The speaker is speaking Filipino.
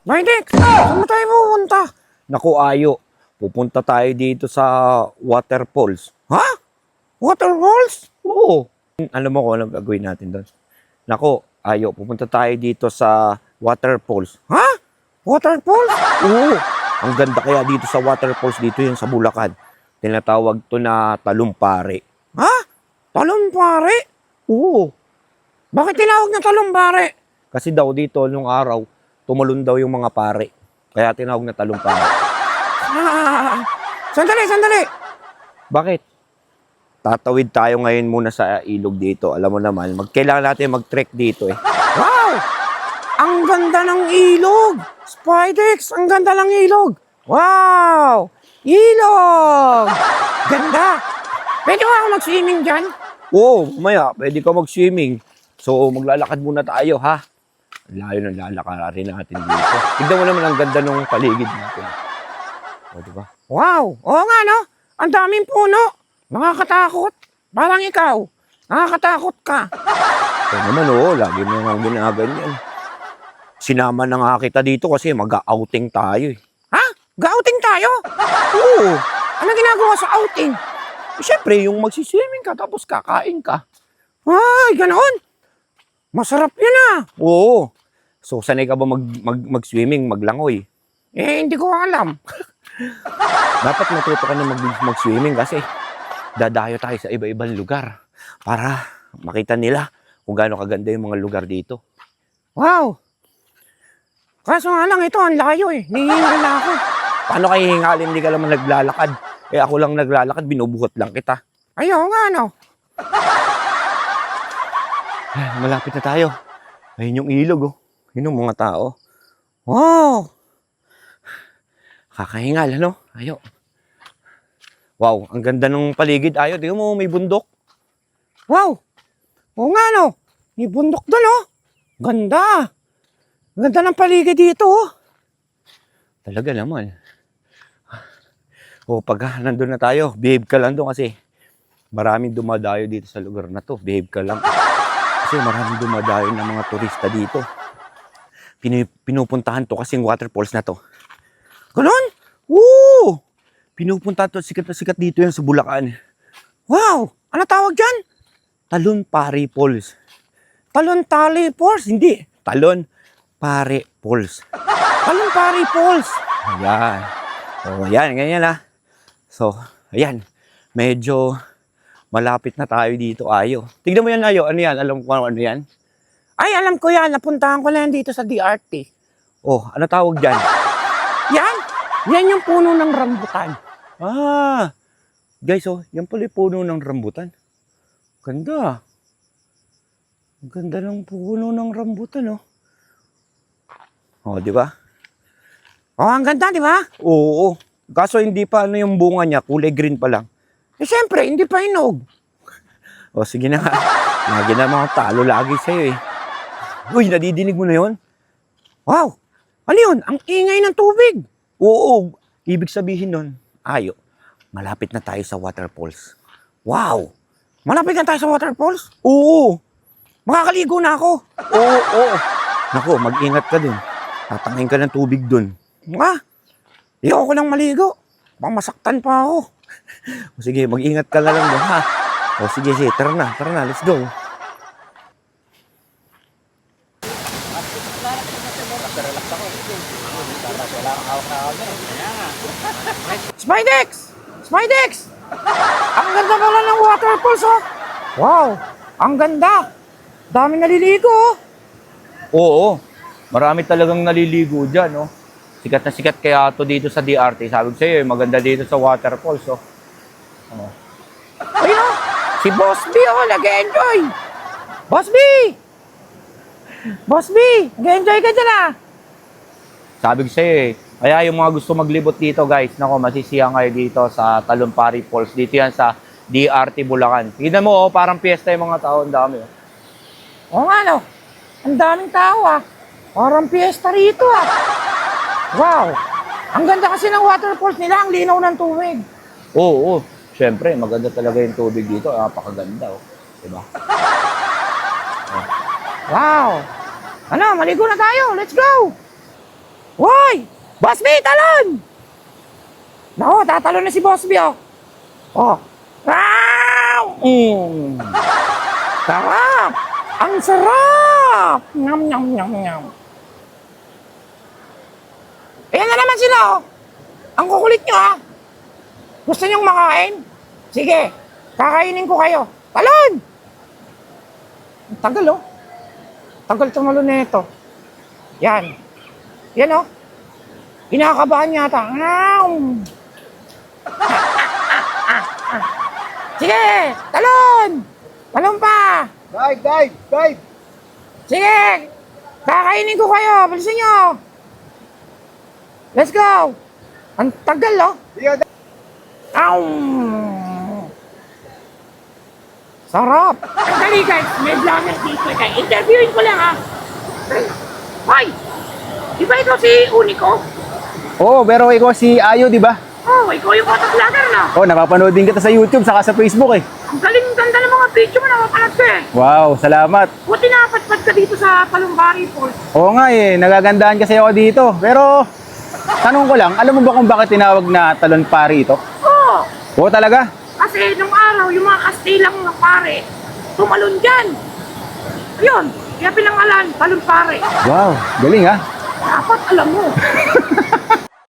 Maydex, saan tayo pupunta? Naku, Ayo. Pupunta tayo dito sa waterfalls. Ha? Waterfalls? Oo. Alam mo kung anong gagawin natin doon? Naku, Ayo. Pupunta tayo dito sa waterfalls. Ha? Waterfalls? Oo. Ang ganda kaya dito sa waterfalls dito yun sa Bulacan. Tinatawag to na talumpare. Ha? Talumpare? Oo. Bakit tinawag na talumpare? Kasi daw dito nung araw, tumalon daw yung mga pare. Kaya tinawag na talumpare. Sandali! Bakit? Tatawid tayo ngayon muna sa ilog dito. Alam mo naman, kailangan natin mag-trek dito eh. Wow! Ang ganda ng ilog! Spidex, ang ganda ng ilog! Wow! Ilog! Ganda! Pwede ba ako mag-swimming dyan? Oo, mamaya, pwede ka mag-swimming. So, maglalakad muna tayo, ha? Layo ng lalakarin natin dito. Tignan mo naman ang ganda ng paligid natin. O, diba? Wow! Oo nga, no? Ang daming puno. Nakakatakot. Parang ikaw. Nakakatakot ka. Ito naman, oo. Lagi mo nang ginaganyan. Sinama na nga kita dito kasi mag-outing tayo, eh. Ha? Ga-outing tayo? Oo. Ano ginagawa sa outing? Siyempre, yung magsiswimming ka tapos kakain ka. Ay, ganoon. Masarap yun, ah. Oo. So, sanay ka ba mag-swimming, maglangoy? Eh, hindi ko alam. Dapat matuto ka na mag-swimming kasi dadayo tayo sa iba-ibang lugar para makita nila kung gaano kaganda yung mga lugar dito. Wow! Kaso nga lang, ito ang layo eh. Nihingal na ako. Paano kayo hihingalin? Hindi ka naman naglalakad. Eh ako lang naglalakad, binubuhat lang kita. Ayaw nga, no? Malapit na tayo. Ayun yung ilog, oh. Yun yung mga tao. Wow! Kakahingal, ano? Ayo. Wow, ang ganda ng paligid. Ayo, tingnan mo, may bundok. Wow! Oo nga, no? May bundok doon, oh. Ganda! Ganda ng paligid dito, oh. Talaga naman. O, pag nandun na tayo, behave ka lang doon kasi maraming dumadayo dito sa lugar na to. Behave ka lang. Kasi maraming dumadayo ng mga turista dito. Pinupuntahan to kasing waterfalls na to. Ganon? Woo! Pinupuntahan to, sikat na sikat dito yan sa Bulacan. Wow! Ano tawag dyan? Talumpare Falls. Talumpare Falls? Hindi. Talumpare Falls. Talumpare Falls. Ayan. O, ayan. Ganyan na. So, ayan. Medyo malapit na tayo dito, Ayo. Tignan mo yan, Ayo. Ano yan? Alam ko ano yan? Ay, alam ko yan. Napuntahan ko na yan dito sa DRT. Oh, ano tawag dyan? Yan. Yan yung puno ng rambutan. Ah. Guys, oh. Yan pala yung puno ng rambutan. Ganda. Ang ganda ng puno ng rambutan, oh. Oh, di ba? Oh, ang ganda, di ba? Oo. Kaso hindi pa ano yung bunga niya, kulay green pa lang. Eh, syempre, hindi pa hinog. O, sige na nga. Lagi na mga talo lagi sa'yo, eh. Uy, nadidinig mo na yun? Wow! Ano yun? Ang ingay ng tubig. Oo. Ibig sabihin nun, Ayo, malapit na tayo sa waterfalls. Wow! Malapit na tayo sa waterfalls? Oo. Makakaligo na ako. Oo. Naku, mag-ingat ka dun. Tatangin ka ng tubig dun. Ah, ayoko nang maligo. Baka masaktan pa ako. O sige, mag-ingat ka na lang doon, ha? O sige, tara na, let's go. Spidex! Ang ganda pala ng waterfalls, oh. Wow, ang ganda. Dami naliligo, oh. Oo, marami talagang naliligo dyan, oh. Sikat na sikat kaya to dito sa DRT. Sabi ko sa'yo, maganda dito sa waterfalls, oh. Oh. Ayun, oh. Si Boss B, oh, nag-enjoy. Boss B, nag-enjoy ka dyan, ah. Sabi ko sa'yo, eh. Kaya yung mga gusto maglibot dito, guys, nako, masisiyang kayo dito sa Talumpare Falls. Dito yan sa DRT Bulacan. Tignan mo, oh, parang piyesta yung mga tao. Ang dami, oh. Oo nga, no. Ang daming tao, ah. Parang piyesta rito, ah. Wow! Ang ganda kasi ng waterfalls nila, ang linaw ng tubig. Oo. Siyempre, maganda talaga yung tubig dito. Napakaganda, oh. Diba? Oh. Wow! Ano, maligo na tayo. Let's go! Hoy! Boss B, talon! Nako, tatalo na si Boss B, oh. Oh. Wow! Sarap! Ang sarap! Nyam, nyam, nyam, nyam. Ayan na naman sila, oh. Ang kukulit nyo, ah. Gusto nyong makain? Sige, kakainin ko kayo. Talon! Ang tagal, oh. Tagal tumalo na ito. Yan. Yan, oh. Kinakabahan yata. Sige, talon! Talon pa! Dive! Sige! Kakainin ko kayo! Bilisan nyo! Let's go! Ang tagal, oh! Ow! Sarap! Dali guys, may vlogger dito guys. Interviewin ko lang ha. Hoy! Di ba ikaw si Unico? Oo, pero ikaw si Ayo, di ba? Oh, ikaw yung photo vlogger na. Oo, napapanood din kita sa YouTube saka sa Facebook eh. Ang galing ganda ng mga video mo napapanood ko eh. Wow, salamat. Buti nakapatpad ka dito sa Talumbari Falls. Oo nga eh, nagagandahan kasi ako dito. Pero, tanong ko lang, alam mo ba kung bakit tinawag na Talon Pari ito? Oo! Oo talaga? Kasi nung araw, yung mga Kastilang na pare, tumalon dyan. Ayun, kaya pinangalan, Talon Pare. Wow, galing ha? Dapat alam mo.